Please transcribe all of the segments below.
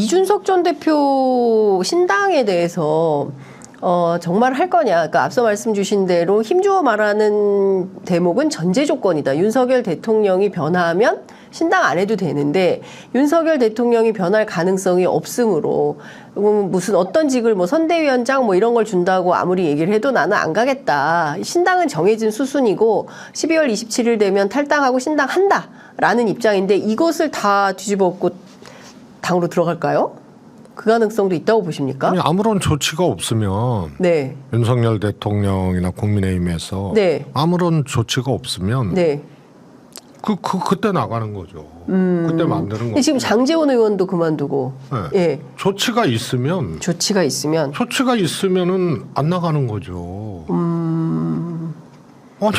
이준석 전 대표 신당에 대해서 정말 할 거냐. 그러니까 앞서 말씀 주신 대로 힘주어 말하는 대목은 전제 조건이다. 윤석열 대통령이 변화하면 신당 안 해도 되는데 윤석열 대통령이 변할 가능성이 없으므로 무슨 어떤 직을 뭐 선대위원장 뭐 이런 걸 준다고 아무리 얘기를 해도 나는 안 가겠다. 신당은 정해진 수순이고 12월 27일 되면 탈당하고 신당 한다라는 입장인데 이것을 다 뒤집어 엎고 당으로 들어갈까요? 그 가능성도 있다고 보십니까? 아니, 아무런 조치가 없으면 네. 윤석열 대통령이나 국민의힘에서 네. 아무런 조치가 없으면 네. 그때 나가는 거죠. 그때 만드는 거죠. 지금 장제원 의원도 그만두고 네. 예. 조치가 있으면 조치가 있으면은 안 나가는 거죠. 아니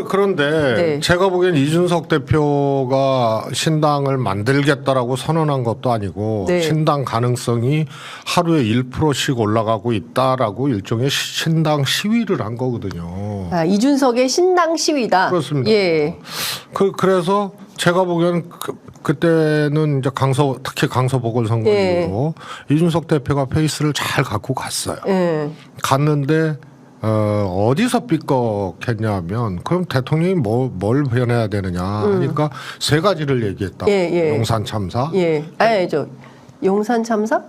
그런데 네. 제가 보기엔 이준석 대표가 신당을 만들겠다라고 선언한 것도 아니고 네. 신당 가능성이 하루에 1%씩 올라가고 있다라고 일종의 신당 시위를 한 거거든요. 아, 이준석의 신당 시위다. 그렇습니다. 예. 그래서 제가 보기에는 그때는 이제 특히 강서 보궐선거 이후로 이준석 대표가 페이스를 잘 갖고 갔어요. 예. 갔는데 어디서 삐걱했냐면 그럼 대통령이 뭘 변해야 되느냐 하니까 세 가지를 얘기했다. 용산 참사. 예. 아니죠. 용산 참사?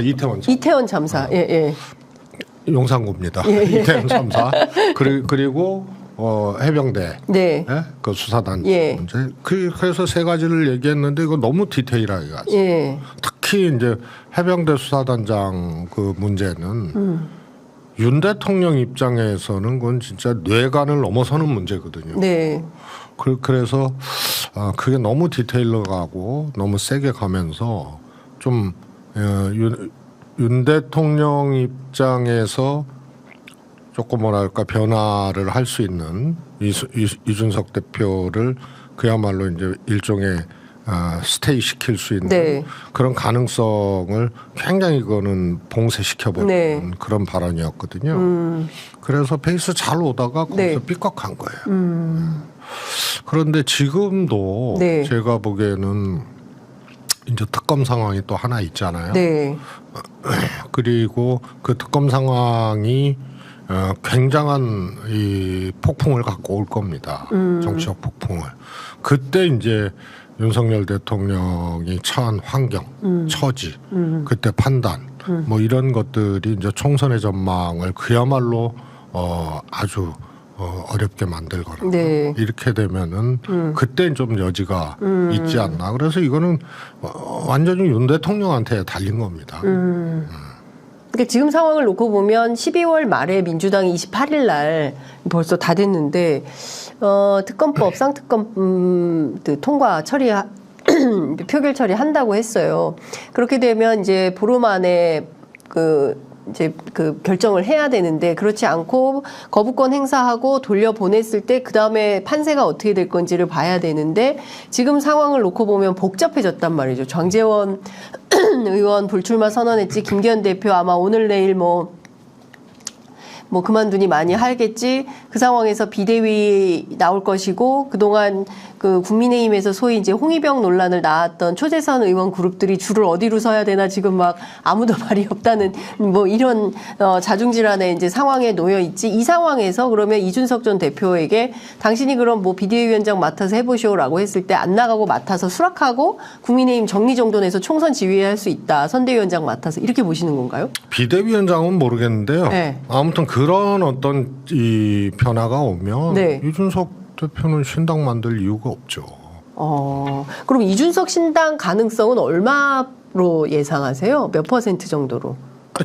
이태원 참사. 예. 용산구입니다. 이태원 참사. 그리고 해병대. 네. 예? 그 수사단 문제. 그래서 세 가지를 얘기했는데 이거 너무 디테일하게 갔어요. 예. 특히 이제 해병대 수사단장 그 문제는 윤 대통령 입장에서는 그건 진짜 뇌관을 넘어서는 문제거든요. 네. 그래서 그게 너무 디테일로 가고 너무 세게 가면서 좀 윤 대통령 입장에서 조금 뭐랄까 변화를 할 수 있는 이준석 대표를 그야말로 이제 일종의 스테이 시킬 수 있는 그런 가능성을 굉장히 그거는 봉쇄시켜버리는 그런 발언이었거든요. 그래서 페이스 잘 오다가 거기서 삐걱한 거예요. 그런데 지금도 제가 보기에는 이제 특검 상황이 또 하나 있잖아요. 그리고 그 특검 상황이 굉장한 이 폭풍을 갖고 올 겁니다. 정치적 폭풍을. 그때 이제 윤석열 대통령이 처한 환경, 처지, 그때 판단, 뭐 이런 것들이 이제 총선의 전망을 그야말로 아주 어렵게 만들거나 이렇게 되면은 그때 좀 여지가 있지 않나. 그래서 이거는 완전히 윤 대통령한테 달린 겁니다. 그러니까 지금 상황을 놓고 보면 12월 말에 민주당이 28일 날 벌써 다 됐는데 특검법 쌍특검 통과 처리 표결 처리한다고 했어요. 그렇게 되면 이제 보름 안에 이제 그 결정을 해야 되는데 그렇지 않고 거부권 행사하고 돌려보냈을 때 그다음에 판세가 어떻게 될 건지를 봐야 되는데 지금 상황을 놓고 보면 복잡해졌단 말이죠. 장제원 의원 불출마 선언했지. 김기현 대표 아마 오늘 내일 뭐 그만두니 많이 하겠지. 그 상황에서 비대위 나올 것이고 그동안 그 국민의힘에서 소위 이제 홍위병 논란을 낳았던 초재선 의원 그룹들이 줄을 어디로 서야 되나 지금 막 아무도 말이 없다는 뭐 이런 자중질환의 이제 상황에 놓여 있지. 이 상황에서 그러면 이준석 전 대표에게 당신이 그럼 뭐 비대위원장 맡아서 해보시오라고 했을 때 안 나가고 맡아서 수락하고 국민의힘 정리정돈해서 총선 지휘할 수 있다. 선대위원장 맡아서 이렇게 보시는 건가요? 비대위원장은 모르겠는데요. 아무튼 그런 어떤 이 변화가 오면 이준석 대표는 신당 만들 이유가 없죠. 그럼 이준석 신당 가능성은 얼마로 예상하세요? 몇 퍼센트 정도로?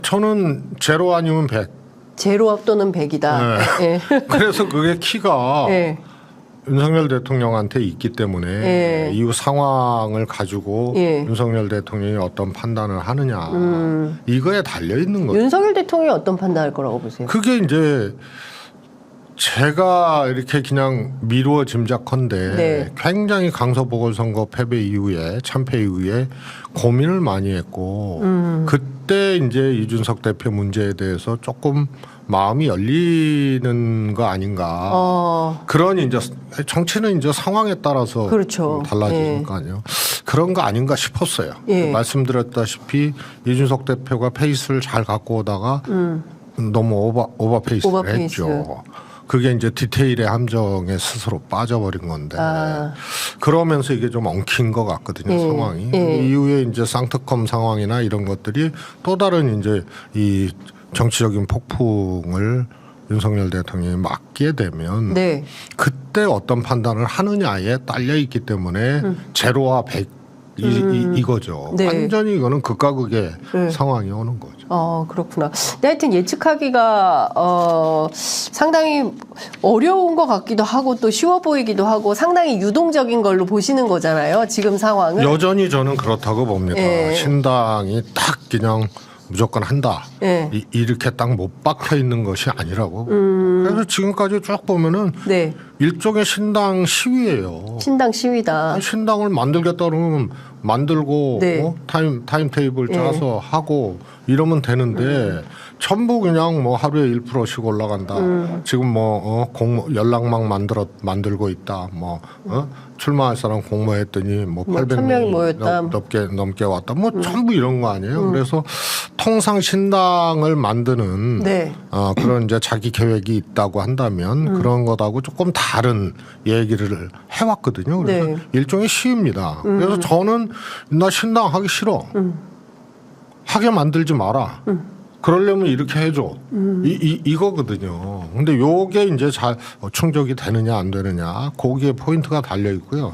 저는 제로 아니면 100. 제로 또는 100이다. 그래서 그게 키가 윤석열 대통령한테 있기 때문에 이후 상황을 가지고 윤석열 대통령이 어떤 판단을 하느냐 이거에 달려 있는 거예요. 윤석열 대통령이 어떤 판단할 거라고 보세요? 그게 이제 제가 이렇게 그냥 미루어 짐작컨대 네. 굉장히 강서 보궐선거 패배 이후에 참패 이후에 고민을 많이 했고 그때 이제 이준석 대표 문제에 대해서 조금 마음이 열리는 거 아닌가. 그런 이제 정치는 이제 상황에 따라서 그렇죠. 달라지니까요. 그런 거 아닌가 싶었어요. 예. 말씀드렸다시피 이준석 대표가 페이스를 잘 갖고 오다가 너무 오버페이스를 오버페이스. 했죠. 그게 이제 디테일의 함정에 스스로 빠져버린 건데 아. 그러면서 이게 좀 엉킨 것 같거든요. 상황이. 이후에 이제 쌍특검 상황이나 이런 것들이 또 다른 이제 이 정치적인 폭풍을 윤석열 대통령이 막게 되면 네. 그때 어떤 판단을 하느냐에 딸려 있기 때문에 제로와 백 이거죠. 네. 완전히 이거는 극과 극의 네. 상황이 오는 거죠. 그렇구나. 근데 하여튼 예측하기가 상당히 어려운 것 같기도 하고 또 쉬워 보이기도 하고 상당히 유동적인 걸로 보시는 거잖아요. 지금 상황은. 여전히 저는 그렇다고 봅니다. 예. 신당이 딱 그냥 무조건 한다. 예. 이렇게 딱 못 박혀 있는 것이 아니라고. 그래서 지금까지 쭉 보면은 네. 일종의 신당 시위예요. 신당 시위다. 신당을 만들겠다 그러면 만들고 네. 타임 테이블 짜서 하고 이러면 되는데 전부 그냥 뭐 하루에 1%씩 올라간다. 지금 뭐 연락망 만들고 있다. 뭐 출마할 사람 공모했더니 뭐 1000명이 모였다. 넘게 왔다. 뭐 전부 이런 거 아니에요. 그래서 통상 신당을 만드는 네. 그런 이제 자기 계획이 있다고 한다면 그런 것하고 조금 다른 얘기를 해왔거든요. 그래서 네. 일종의 시위입니다. 그래서 저는 나 신당 하기 싫어. 하게 만들지 마라. 그러려면 이렇게 해줘. 이거거든요. 근데 요게 이제 잘 충족이 되느냐 안 되느냐 거기에 포인트가 달려 있고요.